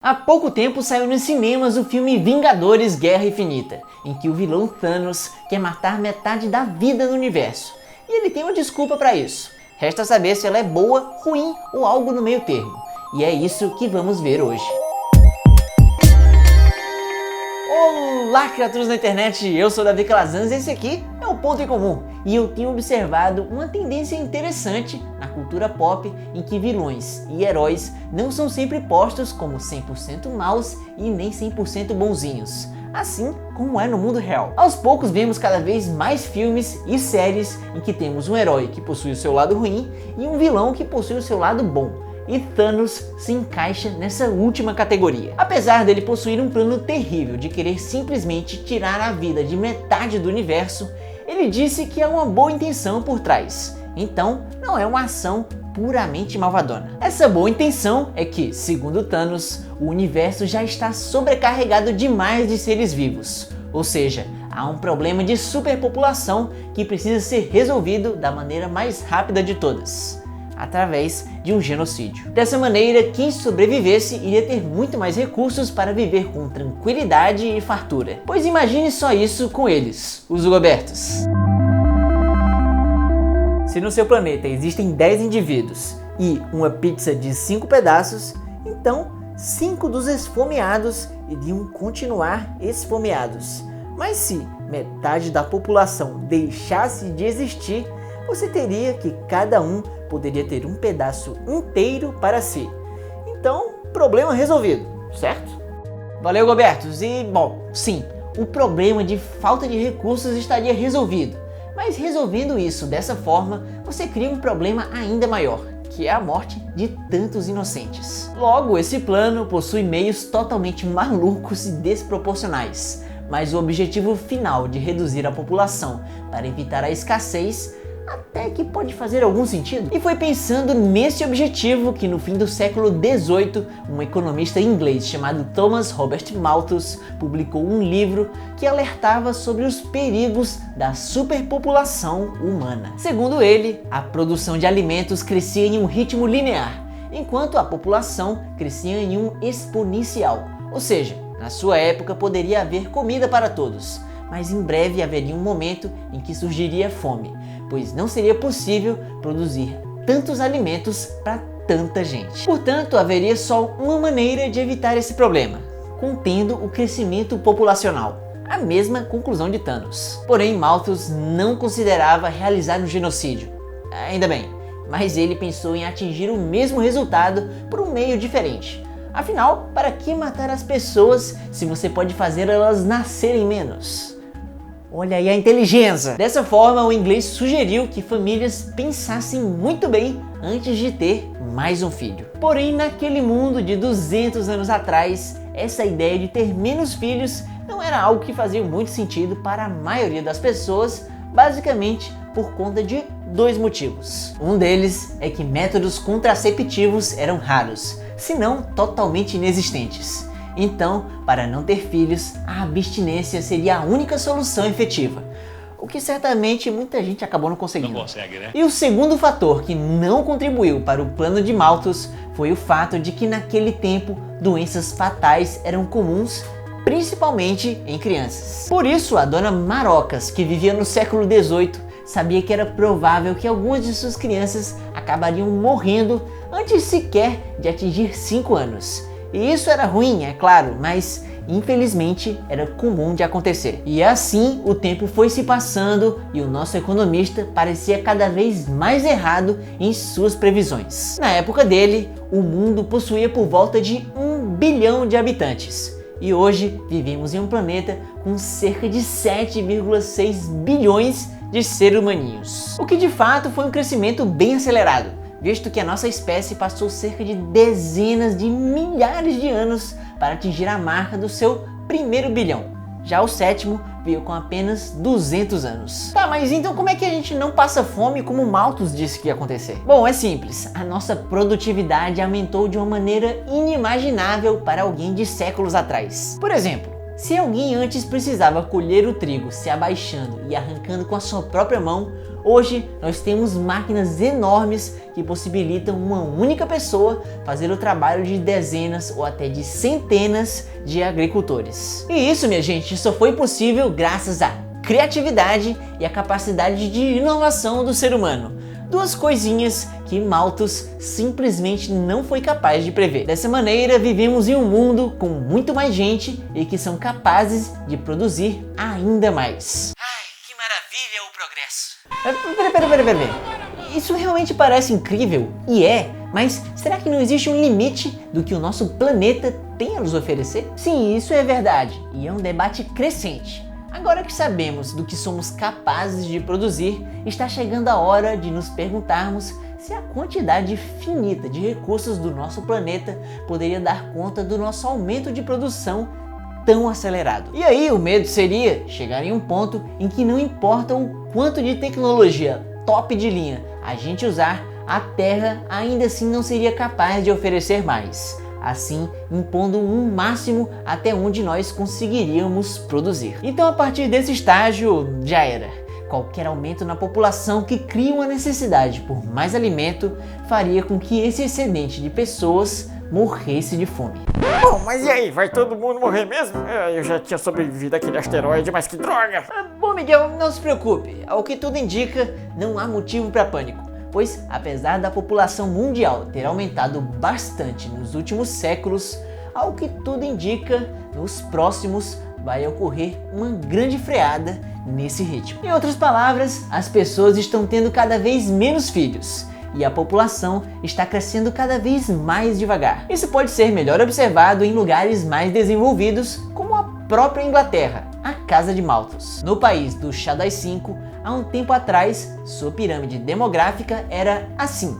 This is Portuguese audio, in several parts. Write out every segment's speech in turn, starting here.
Há pouco tempo saiu nos cinemas o filme Vingadores Guerra Infinita, em que o vilão Thanos quer matar metade da vida no universo. E ele tem uma desculpa para isso. Resta saber se ela é boa, ruim ou algo no meio termo. E é isso que vamos ver hoje. Olá, criaturas da internet! Eu sou Davi Calazans e esse aqui é o Ponto em Comum. E eu tenho observado uma tendência interessante na cultura pop em que vilões e heróis não são sempre postos como 100% maus e nem 100% bonzinhos, assim como é no mundo real. Aos poucos vemos cada vez mais filmes e séries em que temos um herói que possui o seu lado ruim e um vilão que possui o seu lado bom. E Thanos se encaixa nessa última categoria. Apesar dele possuir um plano terrível de querer simplesmente tirar a vida de metade do universo, ele disse que há uma boa intenção por trás. Então, não é uma ação puramente malvadona. Essa boa intenção é que, segundo Thanos, o universo já está sobrecarregado demais de seres vivos. Ou seja, há um problema de superpopulação que precisa ser resolvido da maneira mais rápida de todas, através de um genocídio. Dessa maneira, quem sobrevivesse iria ter muito mais recursos para viver com tranquilidade e fartura. Pois imagine só isso com eles, os Hugobertos. Se no seu planeta existem 10 indivíduos e uma pizza de 5 pedaços, então 5 dos esfomeados iriam continuar esfomeados. Mas se metade da população deixasse de existir, você teria que cada um poderia ter um pedaço inteiro para si. Então, problema resolvido, certo? Valeu, Gobertos. E, bom, sim, o problema de falta de recursos estaria resolvido. Mas resolvendo isso dessa forma, você cria um problema ainda maior, que é a morte de tantos inocentes. Logo, esse plano possui meios totalmente malucos e desproporcionais. Mas o objetivo final de reduzir a população para evitar a escassez até que pode fazer algum sentido. E foi pensando nesse objetivo que no fim do século XVIII, um economista inglês chamado Thomas Robert Malthus publicou um livro que alertava sobre os perigos da superpopulação humana. Segundo ele, a produção de alimentos crescia em um ritmo linear, enquanto a população crescia em um exponencial. Ou seja, na sua época poderia haver comida para todos, mas em breve haveria um momento em que surgiria fome, pois não seria possível produzir tantos alimentos para tanta gente. Portanto, haveria só uma maneira de evitar esse problema: contendo o crescimento populacional. A mesma conclusão de Thanos. Porém, Malthus não considerava realizar um genocídio. Ainda bem, mas ele pensou em atingir o mesmo resultado por um meio diferente. Afinal, para que matar as pessoas se você pode fazer elas nascerem menos? Olha aí a inteligência! Dessa forma, o inglês sugeriu que famílias pensassem muito bem antes de ter mais um filho. Porém, naquele mundo de 200 anos atrás, essa ideia de ter menos filhos não era algo que fazia muito sentido para a maioria das pessoas, basicamente por conta de dois motivos. Um deles é que métodos contraceptivos eram raros, se não totalmente inexistentes. Então, para não ter filhos, a abstinência seria a única solução efetiva, o que certamente muita gente acabou não conseguindo. Não consegue, né? E o segundo fator que não contribuiu para o plano de Malthus foi o fato de que naquele tempo doenças fatais eram comuns, principalmente em crianças. Por isso, a dona Marocas, que vivia no século XVIII, sabia que era provável que algumas de suas crianças acabariam morrendo antes sequer de atingir 5 anos. E isso era ruim, é claro, mas infelizmente era comum de acontecer. E assim o tempo foi se passando e o nosso economista parecia cada vez mais errado em suas previsões. Na época dele, o mundo possuía por volta de 1 bilhão de habitantes. E hoje vivemos em um planeta com cerca de 7,6 bilhões de seres humaninhos. O que de fato foi um crescimento bem acelerado, visto que a nossa espécie passou cerca de dezenas de milhares de anos para atingir a marca do seu primeiro bilhão. Já o sétimo veio com apenas 200 anos. Tá, mas então como é que a gente não passa fome como Malthus disse que ia acontecer? Bom, é simples. A nossa produtividade aumentou de uma maneira inimaginável para alguém de séculos atrás. Por exemplo, Se alguém antes precisava colher o trigo se abaixando e arrancando com a sua própria mão, hoje nós temos máquinas enormes que possibilitam uma única pessoa fazer o trabalho de dezenas ou até de centenas de agricultores. E isso, minha gente, só foi possível graças à criatividade e à capacidade de inovação do ser humano. Duas coisinhas que Malthus simplesmente não foi capaz de prever. Dessa maneira, vivemos em um mundo com muito mais gente e que são capazes de produzir ainda mais. Ai, que maravilha o progresso! Peraí. Isso realmente parece incrível? E é, mas será que não existe um limite do que o nosso planeta tem a nos oferecer? Sim, isso é verdade e é um debate crescente. Agora que sabemos do que somos capazes de produzir, está chegando a hora de nos perguntarmos se a quantidade finita de recursos do nosso planeta poderia dar conta do nosso aumento de produção tão acelerado. E aí o medo seria chegar em um ponto em que não importa o quanto de tecnologia top de linha a gente usar, a Terra ainda assim não seria capaz de oferecer mais, assim impondo um máximo até onde nós conseguiríamos produzir. Então, a partir desse estágio, já era. Qualquer aumento na população que cria uma necessidade por mais alimento faria com que esse excedente de pessoas morresse de fome. Bom, mas e aí, vai todo mundo morrer mesmo? Eu já tinha sobrevivido àquele asteroide, mas que droga! Bom, Miguel, não se preocupe. Ao que tudo indica, não há motivo para pânico. Pois, apesar da população mundial ter aumentado bastante nos últimos séculos, ao que tudo indica, nos próximos vai ocorrer uma grande freada nesse ritmo. Em outras palavras, as pessoas estão tendo cada vez menos filhos e a população está crescendo cada vez mais devagar. Isso pode ser melhor observado em lugares mais desenvolvidos, como a própria Inglaterra, a Casa de Malthus. No país do Chá das 5, há um tempo atrás, sua pirâmide demográfica era assim.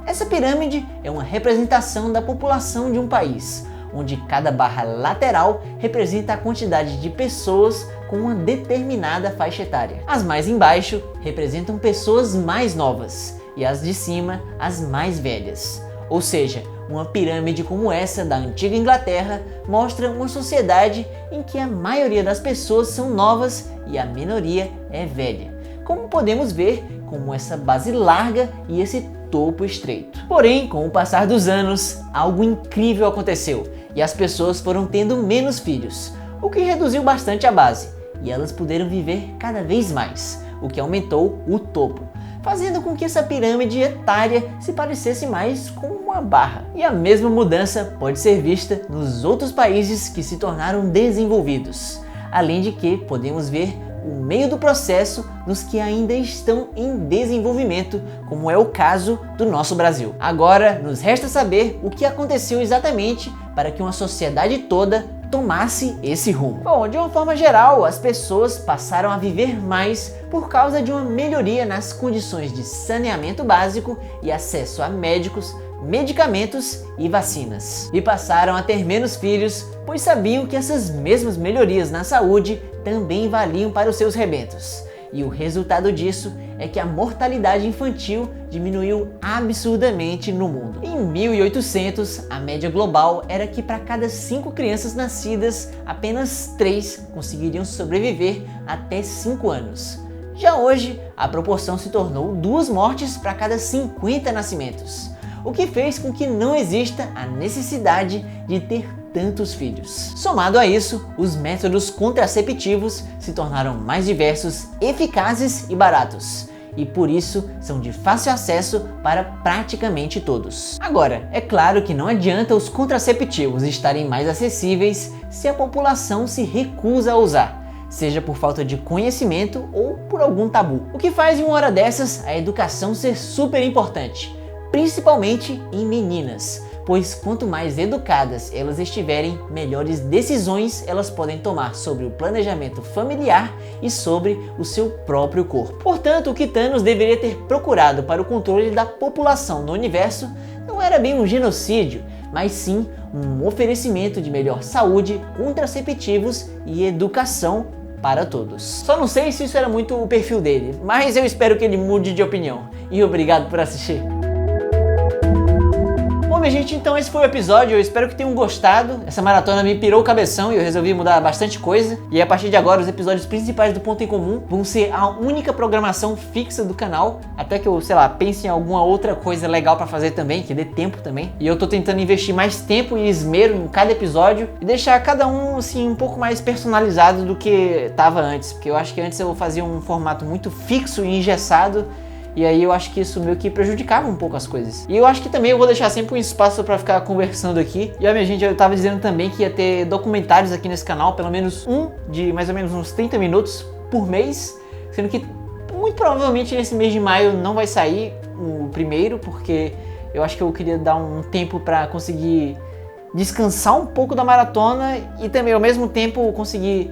Essa pirâmide é uma representação da população de um país, onde cada barra lateral representa a quantidade de pessoas com uma determinada faixa etária. As mais embaixo representam pessoas mais novas e as de cima as mais velhas. Ou seja, uma pirâmide como essa da antiga Inglaterra mostra uma sociedade em que a maioria das pessoas são novas e a minoria é velha, como podemos ver como essa base larga e esse topo estreito. Porém, com o passar dos anos, algo incrível aconteceu e as pessoas foram tendo menos filhos, o que reduziu bastante a base, e elas puderam viver cada vez mais, o que aumentou o topo, fazendo com que essa pirâmide etária se parecesse mais com uma barra. E a mesma mudança pode ser vista nos outros países que se tornaram desenvolvidos, além de que podemos ver o meio do processo nos que ainda estão em desenvolvimento, como é o caso do nosso Brasil. Agora, nos resta saber o que aconteceu exatamente para que uma sociedade toda tomasse esse rumo. Bom, de uma forma geral, as pessoas passaram a viver mais por causa de uma melhoria nas condições de saneamento básico e acesso a médicos, medicamentos e vacinas. E passaram a ter menos filhos, pois sabiam que essas mesmas melhorias na saúde também valiam para os seus rebentos. E o resultado disso é que a mortalidade infantil diminuiu absurdamente no mundo. Em 1800, a média global era que para cada 5 crianças nascidas, apenas 3 conseguiriam sobreviver até 5 anos. Já hoje, a proporção se tornou 2 mortes para cada 50 nascimentos, o que fez com que não exista a necessidade de ter tantos filhos. Somado a isso, os métodos contraceptivos se tornaram mais diversos, eficazes e baratos, e por isso são de fácil acesso para praticamente todos. Agora, é claro que não adianta os contraceptivos estarem mais acessíveis se a população se recusa a usar, seja por falta de conhecimento ou por algum tabu. O que faz em uma hora dessas a educação ser super importante, principalmente em meninas, pois quanto mais educadas elas estiverem, melhores decisões elas podem tomar sobre o planejamento familiar e sobre o seu próprio corpo. Portanto, o que Thanos deveria ter procurado para o controle da população no universo não era bem um genocídio, mas sim um oferecimento de melhor saúde, contraceptivos e educação para todos. Só não sei se isso era muito o perfil dele, mas eu espero que ele mude de opinião. E obrigado por assistir. Bom, minha gente, então esse foi o episódio, eu espero que tenham gostado. Essa maratona me pirou o cabeção e eu resolvi mudar bastante coisa. E a partir de agora, os episódios principais do Ponto em Comum vão ser a única programação fixa do canal, até que eu, sei lá, pense em alguma outra coisa legal pra fazer também, que dê tempo também. E eu tô tentando investir mais tempo e esmero em cada episódio e deixar cada um, assim, um pouco mais personalizado do que tava antes, porque eu acho que antes eu fazia um formato muito fixo e engessado. E aí eu acho que isso meio que prejudicava um pouco as coisas. E eu acho que também eu vou deixar sempre um espaço pra ficar conversando aqui. E ó, minha gente, eu tava dizendo também que ia ter documentários aqui nesse canal, pelo menos um de mais ou menos uns 30 minutos por mês, sendo que muito provavelmente nesse mês de maio não vai sair o primeiro, porque eu acho que eu queria dar um tempo pra conseguir descansar um pouco da maratona e também ao mesmo tempo conseguir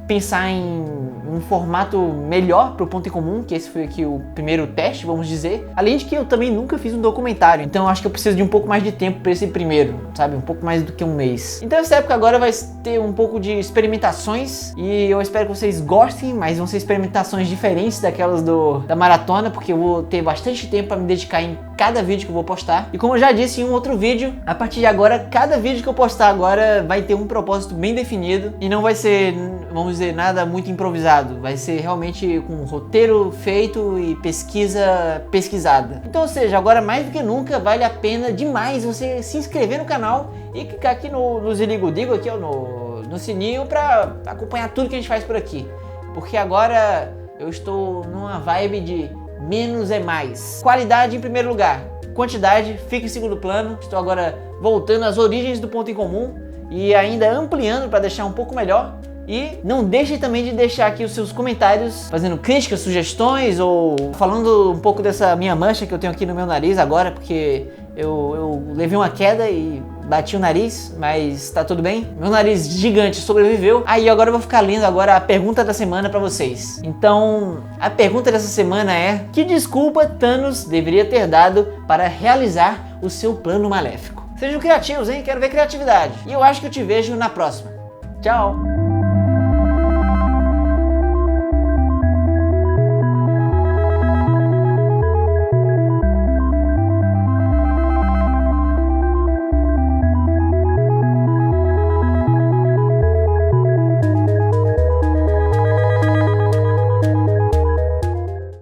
pensar em um formato melhor para o Ponto em Comum, que esse foi aqui o primeiro teste, vamos dizer. Além de que eu também nunca fiz um documentário, então eu acho que eu preciso de um pouco mais de tempo para esse primeiro, sabe? Um pouco mais do que um mês. Então essa época agora vai ter um pouco de experimentações e eu espero que vocês gostem, mas vão ser experimentações diferentes daquelas da maratona, porque eu vou ter bastante tempo para me dedicar em cada vídeo que eu vou postar. E como eu já disse em um outro vídeo, a partir de agora, cada vídeo que eu postar agora vai ter um propósito bem definido e não vai ser, vamos dizer, nada muito improvisado. Vai ser realmente com roteiro feito e pesquisa pesquisada. Então, ou seja, agora mais do que nunca vale a pena demais você se inscrever no canal e clicar aqui no Ziligo-Digo, aqui ó, no sininho, para acompanhar tudo que a gente faz por aqui. Porque agora eu estou numa vibe de menos é mais. Qualidade em primeiro lugar, quantidade fica em segundo plano. Estou agora voltando às origens do Ponto em Comum e ainda ampliando para deixar um pouco melhor. E não deixe também de deixar aqui os seus comentários, fazendo críticas, sugestões ou falando um pouco dessa minha mancha que eu tenho aqui no meu nariz agora, porque eu levei uma queda e bati o nariz, mas tá tudo bem. Meu nariz gigante sobreviveu. Aí agora eu vou ficar lendo agora a pergunta da semana pra vocês. Então, a pergunta dessa semana é: que desculpa Thanos deveria ter dado para realizar o seu plano maléfico? Sejam criativos, hein? Quero ver criatividade. E eu acho que eu te vejo na próxima. Tchau!